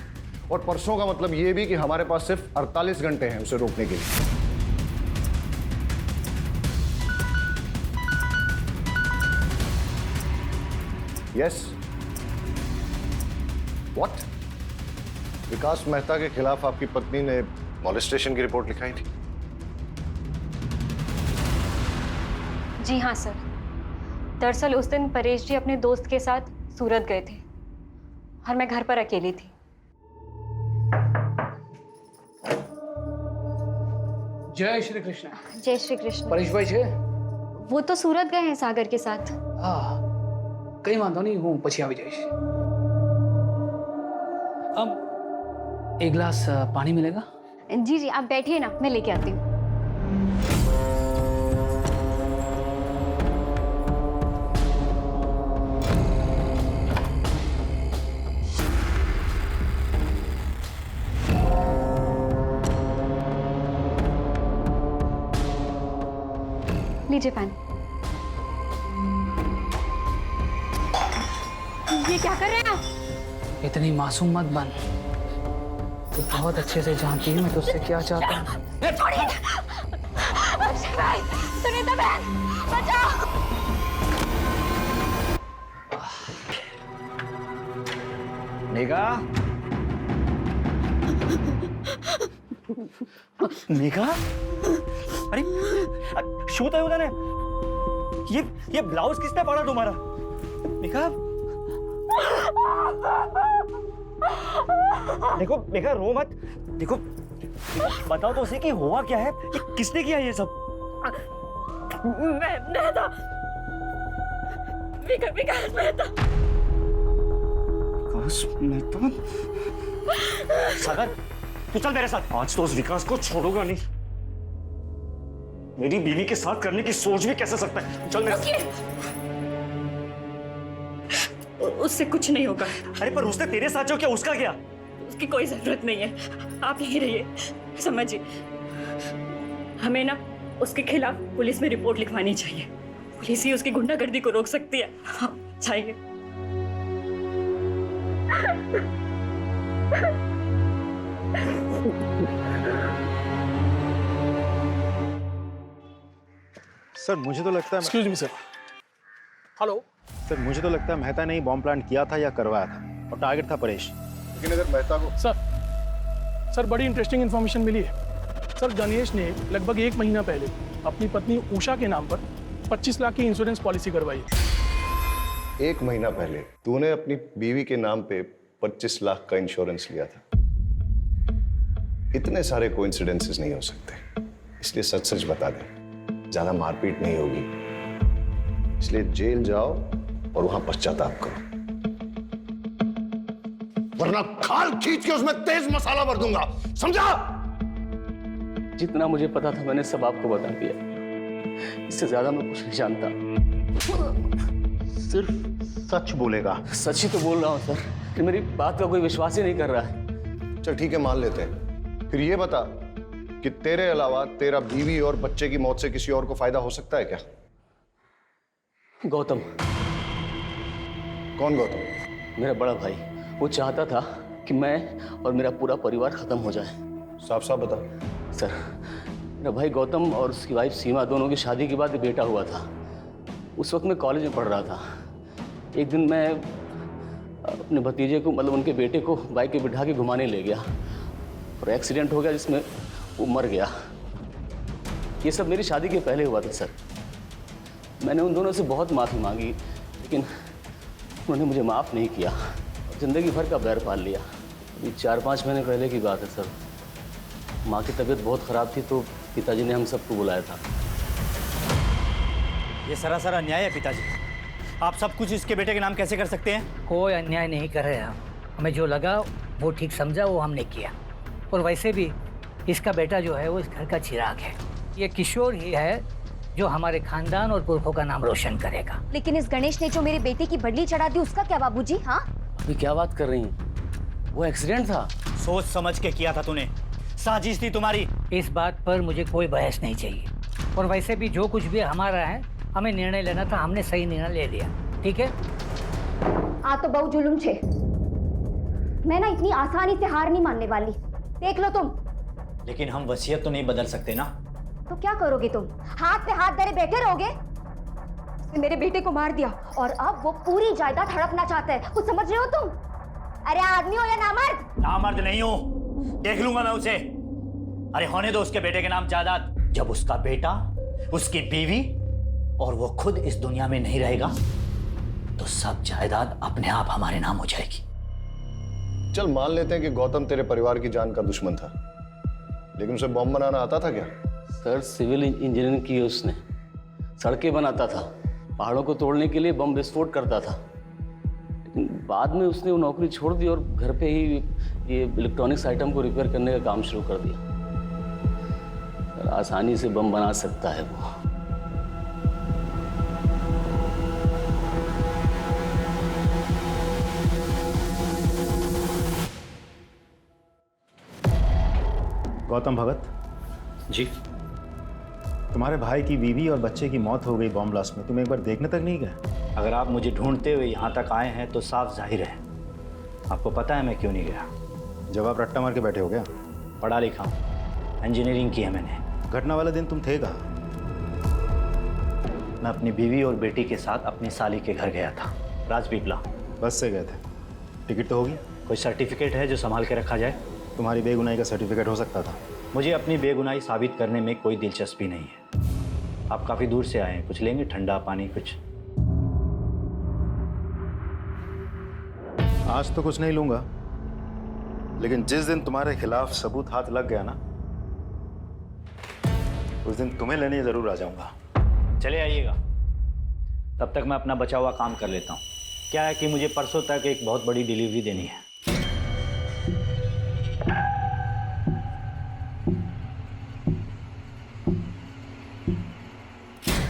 और परसों का मतलब ये भी कि हमारे पास सिर्फ 48 घंटे हैं उसे रोकने के लिए। Yes, what? विकास मेहता के खिलाफ आपकी पत्नी ने मॉलेस्टेशन की रिपोर्ट लिखाई थी? जी हाँ सर। दरअसल उस दिन परेश जी अपने दोस्त के साथ सूरत गए थे और मैं घर पर अकेली थी। जय श्री कृष्ण। जय श्री कृष्ण। परेश भाई છે? वो तो सूरत गए हैं सागर के साथ। हाँ, कई वांधो नहीं, હું પછી આવી જઈશ। अब एक गिलास पानी मिलेगा? जी जी आप बैठिए ना, मैं लेके आती हूँ। लीजिए पानी। ये क्या कर रहे हैं आप? इतनी मासूम मत बन। तो बहुत अच्छे से जानती है मैं तुझसे क्या चाहता हूँ। छोड़िए। अक्षय भाई, सुनीता बहन, बचाओ। मेघा, मेघा, अरे शू થયું તને? ये ब्लाउज किसने फाड़ा तुम्हारा? मेघा, देखो मेघा रो मत। देखो बताओ तो सही कि हुआ क्या है, कि किसने किया ये सब? मेहता, विकास मेहता। विकास मेहता? सागर तू चल मेरे साथ। आज तो उस विकास को छोड़ूंगा नहीं। मेरी बीवी के साथ करने की सोच भी कैसे सकता है? चल मेरे साथ। उससे कुछ नहीं होगा। अरे पर उसने तेरे साथ जो किया उसका क्या? उसकी कोई जरूरत नहीं है, आप यहीं रहिए। समझिए, हमें ना उसके खिलाफ पुलिस में रिपोर्ट लिखवानी चाहिए। पुलिस ही उसकी गुंडागर्दी को रोक सकती है। हाँ, चाहिए। सर मुझे तो लगता है excuse me sir. Hello sir, मुझे तो लगता है मेहता ने ही बॉम्ब प्लांट किया था या करवाया था, और टारगेट था परेश। लेकिन अगर मेहता को सर बड़ी इंटरेस्टिंग इन्फॉर्मेशन मिली है। सर गणेश ने लगभग 1 महीना पहले अपनी पत्नी उषा के नाम पर 25 लाख की इंश्योरेंस पॉलिसी करवाई। 1 महीना पहले तूने अपनी बीवी के नाम पे 25 लाख का इंश्योरेंस लिया था। इतने सारे कोइंसिडेंसेस नहीं हो सकते, इसलिए सच सच बता दे। ज्यादा मारपीट नहीं होगी, इसलिए जेल जाओ और वहां पश्चाताप करो, वरना खाल खींच के उसमें तेज मसाला भर दूंगा, समझा? जितना मुझे पता था मैंने सब आपको बता दिया। इससे ज्यादा मैं कुछ नहीं जानता। सिर्फ सच बोलेगा। सच ही तो बोल रहा हूँ सर, कि मेरी बात का कोई विश्वास ही नहीं कर रहा है। चल ठीक है, मान लेते हैं। फिर ये बता कि तेरे अलावा तेरा बीवी और बच्चे की मौत से किसी और को फायदा हो सकता है क्या? गौतम। कौन गौतम? मेरा बड़ा भाई। वो चाहता था कि मैं और मेरा पूरा परिवार खत्म हो जाए। साफ साफ बता। सर, मेरा भाई गौतम और उसकी वाइफ सीमा दोनों की शादी के बाद एक बेटा हुआ था। उस वक्त मैं कॉलेज में पढ़ रहा था। एक दिन मैं अपने भतीजे को मतलब उनके बेटे को बाइक पे बिठा के घुमाने ले गया और एक्सीडेंट हो गया जिसमें वो मर गया। ये सब मेरी शादी के पहले हुआ था सर। मैंने उन दोनों से बहुत माफ़ी मांगी लेकिन उन्होंने मुझे माफ़ नहीं किया। ज़िंदगी भर का बैर पाल लिया। अभी 4-5 महीने पहले की बात है सर। माँ की तबीयत बहुत ख़राब थी तो पिताजी ने हम सबको बुलाया था। ये सरासर अन्याय है पिताजी। आप सब कुछ इसके बेटे के नाम कैसे कर सकते हैं? कोई अन्याय नहीं कर रहे हम। हमें जो लगा वो ठीक समझा वो हमने किया। और वैसे भी इसका बेटा जो है वो इस घर का चिराग है। ये किशोर ही है जो हमारे खानदान और पुरखों का नाम रोशन करेगा। लेकिन इस गणेश ने जो मेरे बेटे की बदली चढ़ा दी उसका क्या बाबूजी? हाँ अभी क्या बात कर रही हैं? वो एक्सीडेंट था। सोच समझ के किया था तूने, साजिश थी तुम्हारी। इस बात पर मुझे कोई बहस नहीं चाहिए। और वैसे भी जो कुछ भी हमारा है हमें निर्णय लेना था, हमने सही निर्णय ले लिया। ठीक है? आ तो बहु जुलुम छे। मैं ना इतनी आसानी से हार नहीं मानने वाली। देख लो तुम। लेकिन हम वसीयत तो नहीं बदल सकते ना। तो क्या करोगे तुम? हाथ पे हाथ धरे बैठे रहोगे? उसने मेरे बेटे को मार दिया और अब वो पूरी जायदाद हड़पना चाहता है। कुछ समझ रहे हो तुम? अरे आदमी हो या नामर्द? नामर्द नहीं हूं, देख लूंगा मैं उसे। अरे होने दो उसके बेटे के नाम जायदाद। जब उसका बेटा, उसकी बीवी और वो खुद इस दुनिया में नहीं रहेगा तो सब जायदाद अपने आप हमारे नाम हो जाएगी। चल मान लेते हैं कि गौतम तेरे परिवार की जान का दुश्मन था, लेकिन उसे बॉम्ब बनाना आता था क्या? सर सिविल इंजीनियरिंग की उसने, सड़कें बनाता था, पहाड़ों को तोड़ने के लिए बम विस्फोट करता था। लेकिन बाद में उसने वो नौकरी छोड़ दी और घर पे ही ये इलेक्ट्रॉनिक्स आइटम को रिपेयर करने का काम शुरू कर दिया। सर आसानी से बम बना सकता है वो। गौतम भगत जी, तुम्हारे भाई की बीवी और बच्चे की मौत हो गई बॉम्ब ब्लास्ट में, तुम एक बार देखने तक नहीं गए? अगर आप मुझे ढूंढते हुए यहाँ तक आए हैं तो साफ जाहिर है आपको पता है मैं क्यों नहीं गया। जब आप रट्टा मार के बैठे हो गया? पढ़ा लिखा हूँ, इंजीनियरिंग की है मैंने। घटना वाले दिन तुम थे कहाँ? मैं अपनी बीवी और बेटी के साथ अपनी साली के घर गया था, राजपीपला। बस से गए थे? टिकट तो होगी? कोई सर्टिफिकेट है जो संभाल के रखा जाए? तुम्हारी बेगुनाही का सर्टिफिकेट हो सकता था। मुझे अपनी बेगुनाही साबित करने में कोई दिलचस्पी नहीं है। आप काफ़ी दूर से आए हैं, कुछ लेंगे? ठंडा पानी कुछ? आज तो कुछ नहीं लूंगा, लेकिन जिस दिन तुम्हारे खिलाफ सबूत हाथ लग गया ना, उस दिन तुम्हें लेने जरूर आ जाऊंगा। चले आइएगा, तब तक मैं अपना बचा हुआ काम कर लेता हूँ। क्या है कि मुझे परसों तक एक बहुत बड़ी डिलीवरी देनी है।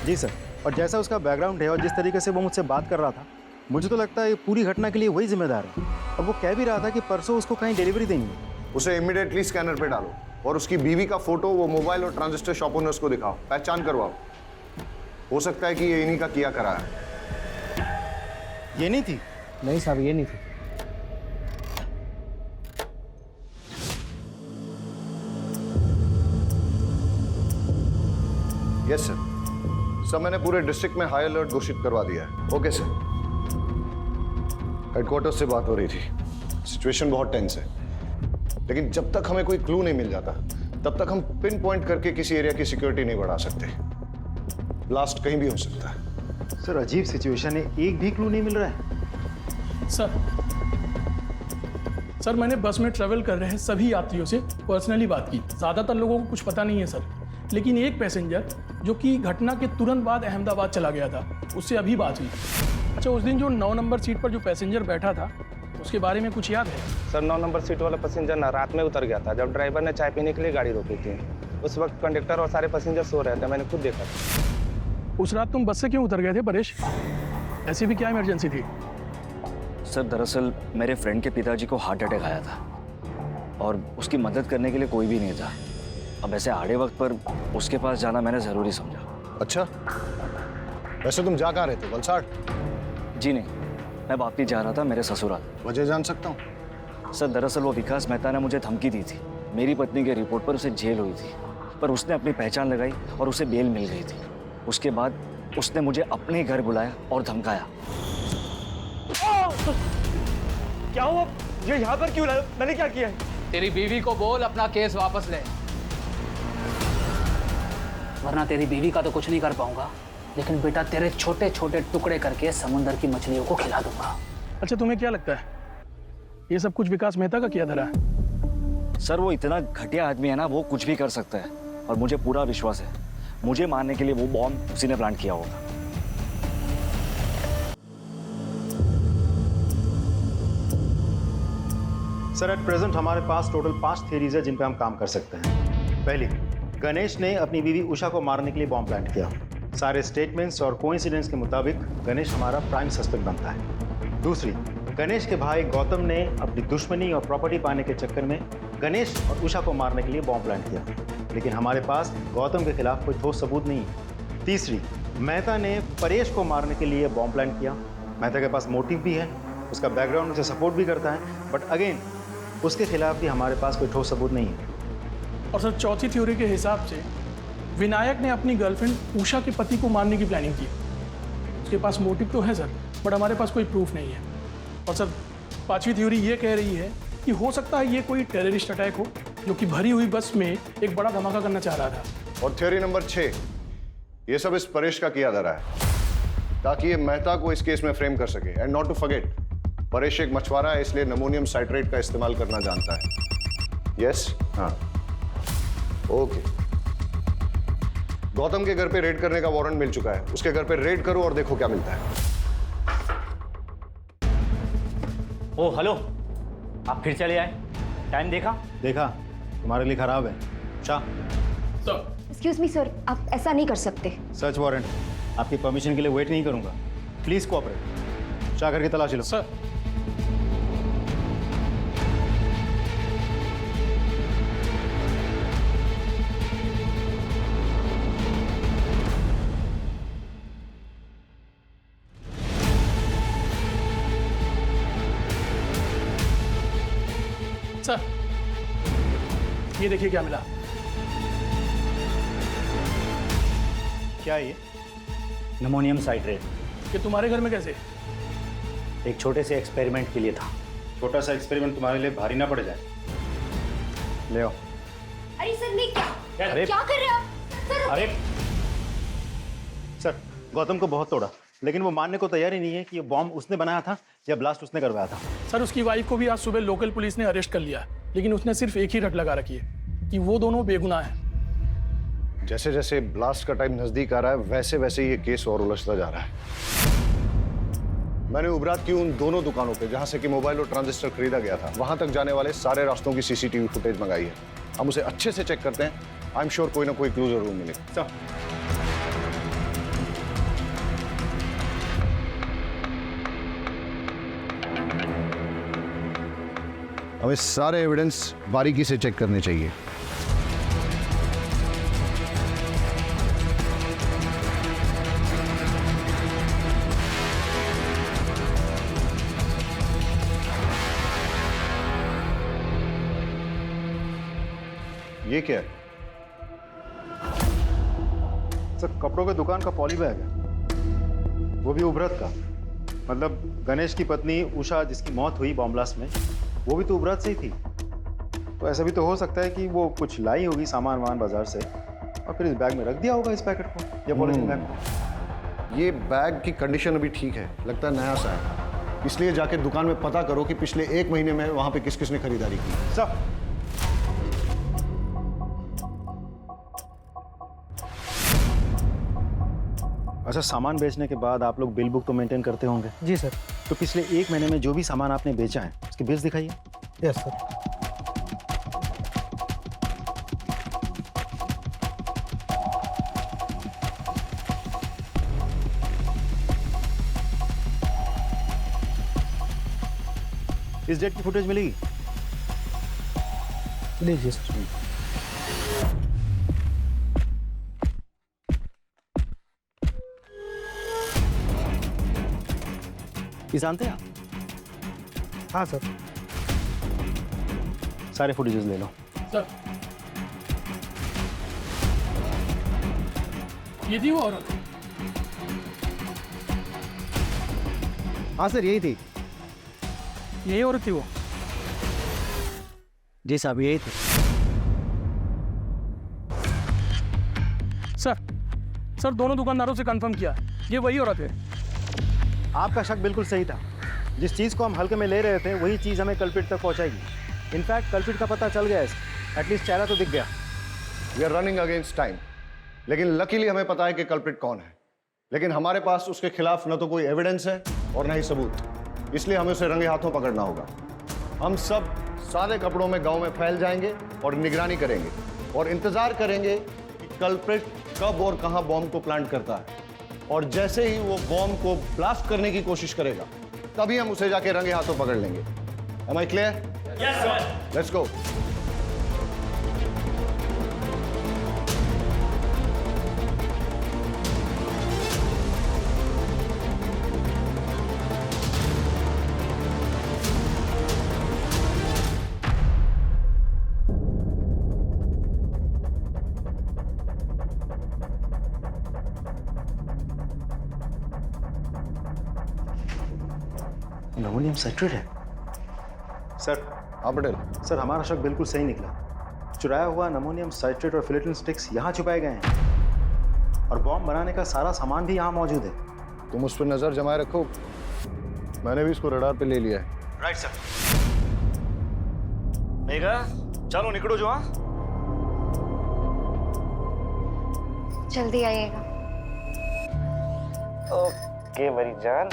जी सर। और जैसा उसका बैकग्राउंड है और जिस तरीके से वो मुझसे बात कर रहा था, मुझे तो लगता है ये पूरी घटना के लिए वही जिम्मेदार है। अब वो कह भी रहा था कि परसों उसको कहीं डिलीवरी देंगे। उसे इमीडिएटली स्कैनर पे डालो और उसकी बीवी का फोटो वो मोबाइल और ट्रांजिस्टर शॉप ओनर्स को दिखाओ, पहचान करवाओ। हो सकता है कि ये इन्हीं का किया करा है। ये नहीं थी? नहीं साहब, ये नहीं थी। Yes sir. सर मैंने पूरे डिस्ट्रिक्ट में हाई अलर्ट घोषित करवा दिया है। Okay sir. हेडक्वार्टर से बात हो रही थी, सिचुएशन बहुत टेंस है, लेकिन जब तक हमें कोई क्लू नहीं मिल जाता तब तक हम पिन पॉइंट करके किसी एरिया की सिक्योरिटी नहीं बढ़ा सकते। ब्लास्ट कहीं भी हो सकता है। सर अजीब सिचुएशन है, एक भी क्लू नहीं मिल रहा है। सर मैंने बस में ट्रेवल कर रहे हैं सभी यात्रियों से पर्सनली बात की। ज़्यादातर लोगों को कुछ पता नहीं है सर, लेकिन एक पैसेंजर जो कि घटना के तुरंत बाद अहमदाबाद चला गया था, उससे अभी बात हुई। अच्छा, उस दिन जो 9 नंबर सीट पर जो पैसेंजर बैठा था उसके बारे में कुछ याद है? सर 9 नंबर सीट वाला पैसेंजर ना रात में उतर गया था जब ड्राइवर ने चाय पीने के लिए गाड़ी रोकी थी। उस वक्त कंडक्टर और सारे पैसेंजर सो रहे थे, मैंने खुद देखा था। उस रात तुम बस से क्यों उतर गए थे परेश? ऐसी भी क्या इमरजेंसी थी? सर दरअसल मेरे फ्रेंड के पिताजी को हार्ट अटैक आया था और उसकी मदद करने के लिए कोई भी नहीं था। अब ऐसे आड़े वक्त पर उसके पास जाना मैंने ज़रूरी समझा। अच्छा, वैसे तुम जा कहाँ रहे थे? वलसाड? जी नहीं, मैं वापस जा रहा था मेरे ससुराल। वजह जान सकता हूँ? सर दरअसल वो विकास मेहता ने मुझे धमकी दी थी। मेरी पत्नी के रिपोर्ट पर उसे जेल हुई थी, पर उसने अपनी पहचान लगाई और उसे बेल मिल गई थी। उसके बाद उसने मुझे अपने घर बुलाया और धमकाया। क्या हुआ? ये यहाँ पर क्यों लाया? मैंने क्या किया है? तेरी बीवी को बोल अपना केस वापस ले, वरना तेरी बीवी का तो कुछ नहीं कर पाऊंगा, लेकिन बेटा तेरे छोटे छोटे टुकड़े करके समुंदर की मछलियों को खिला दूंगा। अच्छा, तुम्हें क्या लगता है ये सब कुछ विकास मेहता का किया धरा है? सर वो इतना घटिया आदमी है ना, वो कुछ भी कर सकता है और मुझे पूरा विश्वास है मुझे मारने के लिए वो बॉम्ब उसी ने प्लांट किया होगा। सर एट प्रेजेंट हमारे पास टोटल 5 थ्योरीज है जिन पे हम काम कर सकते हैं। पहली, गणेश ने अपनी बीवी उषा को मारने के लिए बॉम्ब प्लांट किया। सारे स्टेटमेंट्स और कोइंसिडेंस के मुताबिक गणेश हमारा प्राइम सस्पेक्ट बनता है। दूसरी, गणेश के भाई गौतम ने अपनी दुश्मनी और प्रॉपर्टी पाने के चक्कर में गणेश और उषा को मारने के लिए बॉम्ब प्लांट किया, लेकिन हमारे पास गौतम के खिलाफ कोई ठोस सबूत नहीं है। तीसरी, मेहता ने परेश को मारने के लिए बॉम्ब प्लांट किया। मेहता के पास मोटिव भी है, उसका बैकग्राउंड उसे सपोर्ट भी करता है, बट अगेन उसके खिलाफ भी हमारे पास कोई ठोस सबूत नहीं है। और सर चौथी थ्योरी के हिसाब से विनायक ने अपनी गर्लफ्रेंड उषा के पति को मारने की प्लानिंग की। उसके पास मोटिव तो है सर, बट हमारे पास कोई प्रूफ नहीं है। और सर पांचवी थ्योरी ये कह रही है कि हो सकता है ये कोई टेररिस्ट अटैक हो जो कि भरी हुई बस में एक बड़ा धमाका करना चाह रहा था। और थ्योरी नंबर 6, ये सब इस परेश का किया धरा है ताकि ये मेहता को इस केस में फ्रेम कर सके। And not to forget, Paresh एक मछुआरा है, इसलिए अमोनियम साइट्रेट का इस्तेमाल करना जानता है। यस, हाँ, ओके। गौतम के घर पे रेड करने का वारंट मिल चुका है, उसके घर पे रेड करो और देखो क्या मिलता है। ओ हेलो, आप फिर चले आए? टाइम देखा? देखा, तुम्हारे लिए खराब है। शाह, एक्सक्यूज मी सर, आप ऐसा नहीं कर सकते। सर्च वारंट, आपकी परमिशन के लिए वेट नहीं करूंगा। Please cooperate. शाह करके तलाशी लो। सर सर ये देखिए क्या मिला। क्या है ये? Ammonium citrate. ये तुम्हारे घर में कैसे? एक छोटे से एक्सपेरिमेंट के लिए था। छोटा सा एक्सपेरिमेंट तुम्हारे लिए भारी ना पड़ जाए। ले आओ। अरे सर नहीं, अरे क्या कर रहे हो आप? सर अरे सर, गौतम को बहुत तोड़ा, लेकिन वो मानने को तैयार ही नहीं है कि ये बॉम्ब उसने बनाया था या ब्लास्ट उसने करवाया था। सर उसकी वाइफ को भी आज सुबह लोकल पुलिस ने अरेस्ट कर लिया, लेकिन उसने सिर्फ एक ही रट लगा रखी है कि वो दोनों बेगुनाह हैं। जैसे जैसे ब्लास्ट का टाइम नजदीक आ रहा है, वैसे वैसे ये केस और उलझता जा रहा है। मैंने उबरात की उन दोनों दुकानों पे जहां से कि मोबाइल और ट्रांजिस्टर खरीदा गया था, वहां तक जाने वाले सारे रास्तों की सीसीटीवी फुटेज मंगाई है। हम उसे अच्छे से चेक करते हैं। आई एम श्योर कोई ना कोई क्लू जरूर मिलेगा। हमें सारे एविडेंस बारीकी से चेक करने चाहिए। ये क्या है? सर कपड़ों के दुकान का पॉली बैग है, वो भी उभरत का। मतलब गणेश की पत्नी उषा जिसकी मौत हुई बॉम्ब ब्लास्ट में, वो भी तो उभरत से ही थी। तो ऐसा भी तो हो सकता है कि वो कुछ लाई होगी सामान वामान बाजार से और फिर इस बैग में रख दिया होगा, इस पैकेट को या पॉलिथीन बैग को। ये बैग की कंडीशन अभी ठीक है, लगता है नया सा है, इसलिए जाके दुकान में पता करो कि पिछले 1 महीने में वहां पे किस किसने खरीदारी की। सब अच्छा, सामान बेचने के बाद आप लोग बिल बुक तो मेंटेन करते होंगे? जी सर। तो पिछले 1 महीने में जो भी सामान आपने बेचा है उसके बिल्स दिखाइए। Yes sir. इस डेट की फुटेज मिलेगी? लीजिए सर। ये जानते हैं आप? हाँ सर। सारे फुटेजेस ले लो। सर ये थी वो औरत? हाँ सर, यही थी। यही औरत थी वो? जी साहब यही थे। सर दोनों दुकानदारों से कंफर्म किया, ये वही औरत है। आपका शक बिल्कुल सही था। जिस चीज़ को हम हल्के में ले रहे थे वही चीज़ हमें कल्प्रिट तक पहुंचाएगी। इनफैक्ट कल्प्रिट का पता चल गया है, एटलीस्ट चेहरा तो दिख गया। We are running against time, लेकिन लकीली हमें पता है कि कल्प्रिट कौन है। लेकिन हमारे पास उसके खिलाफ न तो कोई एविडेंस है और न ही सबूत, इसलिए हमें उसे रंगे हाथों पकड़ना होगा। हम सब सादे कपड़ों में गांव में फैल जाएंगे और निगरानी करेंगे और इंतजार करेंगे कि कल्प्रिट कब और कहां बॉम्ब को प्लांट करता है, और जैसे ही वो बॉम्ब को ब्लास्ट करने की कोशिश करेगा तभी हम उसे जाके रंगे हाथों पकड़ लेंगे। Am I clear? Yes, sir. Let's go. Ammonium citrate है सर। हाँ पटेल। सर हमारा शक बिल्कुल सही निकला। चुराया हुआ अमोनियम साइट्रेट और फिलेटिन स्टिक्स यहाँ छुपाए गए हैं और बॉम्ब बनाने का सारा सामान भी यहाँ मौजूद है। तुम उस पर नजर जमाए रखो, मैंने भी इसको रडार पे ले लिया है। Right sir. मेघा चलो निकलो जो। हाँ जल्दी आइएगा। ओके मेरी जान।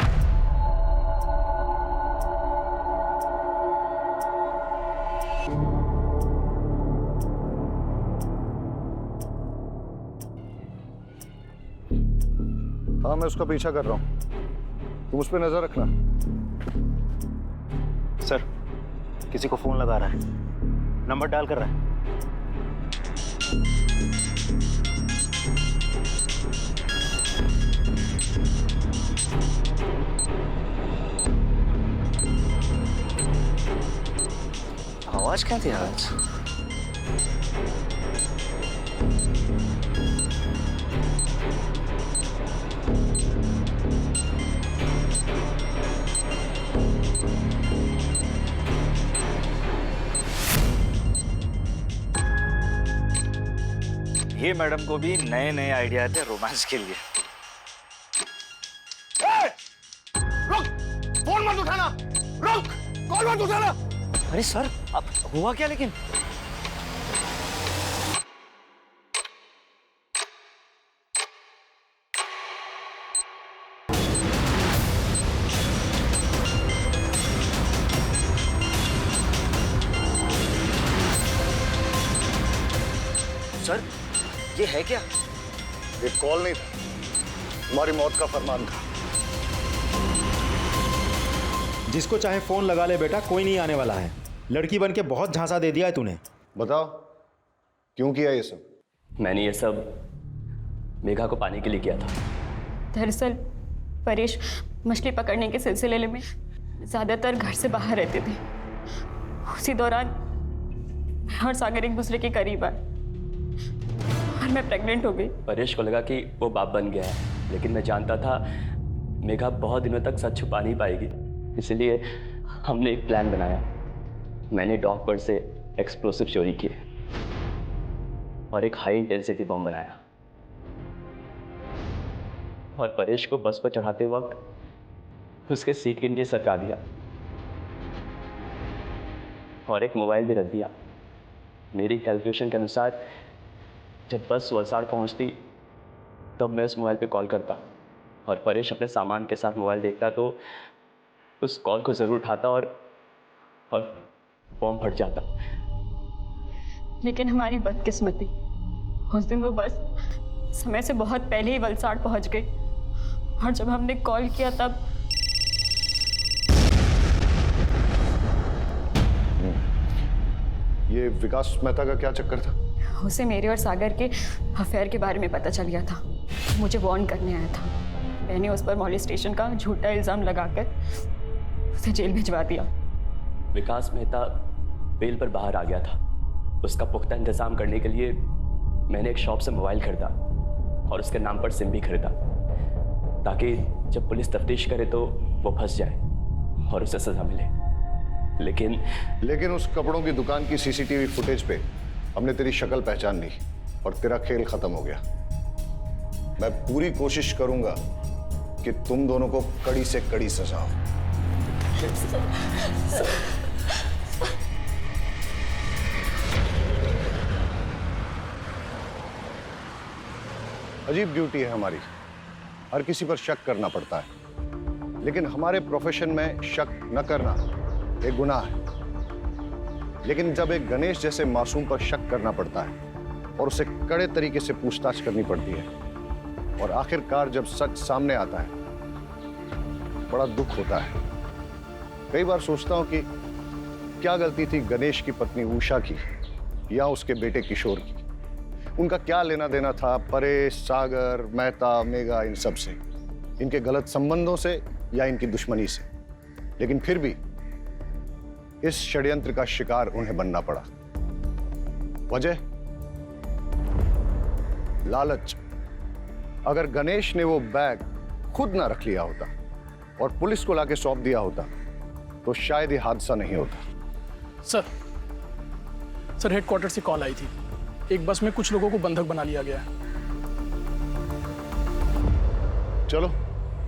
हाँ मैं उसका पीछा कर रहा हूँ, तुम उस पर नजर रखना। सर किसी को फोन लगा रहा है, नंबर डायल कर रहा है। आवाज क्या थी आज? ये मैडम को भी नए नए आइडिया थे रोमांस के लिए। रुक, फोन मत उठाना, रुक, कॉल मत उठाना। अरे सर अब हुआ क्या? लेकिन सर ये है क्या? ये कॉल नहीं था, तुम्हारी मौत का फरमान था। जिसको चाहे फोन लगा ले बेटा, कोई नहीं आने वाला है। लड़की बन के बहुत झांसा दे दिया है तूने। बताओ क्यों किया ये सब? मैंने ये सब मेघा को पाने के लिए किया था। दरअसल परेश मछली पकड़ने के सिलसिले में ज़्यादातर घर से बाहर रहते थे। उसी दौरान मैं और सागर एक दूसरे के करीब आए और मैं प्रेग्नेंट हो गई। परेश को लगा कि वो बाप बन गया है, लेकिन मैं जानता था मेघा बहुत दिनों तक सच छुपा नहीं पाएगी। इसलिए हमने एक प्लान बनाया। मैंने डॉग पर से एक्सप्लोसिव चोरी किए और एक हाई इंटेंसिटी बम बनाया और परेश को बस पर चढ़ाते वक्त उसके सीट के नीचे सरका दिया और एक मोबाइल भी रख दिया। मेरी कैलकुलेशन के अनुसार जब बस वलसाड़ पहुंचती तब मैं उस मोबाइल पे कॉल करता और परेश अपने सामान के साथ मोबाइल देखता तो उस कॉल को ज़रूर उठाता और बॉम्ब फट जाता। लेकिन हमारी बदकिस्मती, उस दिन वो बस समय से बहुत पहले ही वलसाड़ पहुंच गई और जब हमने कॉल किया तब ये विकास मेहता का क्या चक्कर था? उसे मेरे और सागर के अफेयर के बारे में पता चल गया था। मुझे वार्न करने आया था। मैंने उस पर मॉलेस्टेशन का झूठा इल्ज़ाम लगाकर उसे जेल भिजवा दिया। विकास मेहता बेल पर बाहर आ गया था। उसका पुख्ता इंतजाम करने के लिए मैंने एक शॉप से मोबाइल खरीदा और उसके नाम पर सिम भी खरीदा ताकि जब पुलिस तफ्तीश करे तो वो फंस जाए और उसे सज़ा मिले। लेकिन उस कपड़ों की दुकान की सीसीटीवी फुटेज पे हमने तेरी शक्ल पहचान ली और तेरा खेल खत्म हो गया। मैं पूरी कोशिश करूंगा कि तुम दोनों को कड़ी से कड़ी सजा हो। अजीब ड्यूटी है हमारी, हर किसी पर शक करना पड़ता है, लेकिन हमारे प्रोफेशन में शक न करना एक गुनाह है। लेकिन जब एक गणेश जैसे मासूम पर शक करना पड़ता है और उसे कड़े तरीके से पूछताछ करनी पड़ती है और आखिरकार जब सच सामने आता है, बड़ा दुख होता है। कई बार सोचता हूं कि क्या गलती थी गणेश की पत्नी उषा की या उसके बेटे किशोर की। उनका क्या लेना देना था परेश, सागर, मेहता, मेघा, इन सब से, इनके गलत संबंधों से या इनकी दुश्मनी से। लेकिन फिर भी इस षड्यंत्र का शिकार उन्हें बनना पड़ा। वजह लालच। अगर गणेश ने वो बैग खुद ना रख लिया होता और पुलिस को लाके सौंप दिया होता तो शायद ये हादसा नहीं होता। सर हेडक्वार्टर से कॉल आई थी, एक बस में कुछ लोगों को बंधक बना लिया गया है। चलो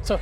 सर।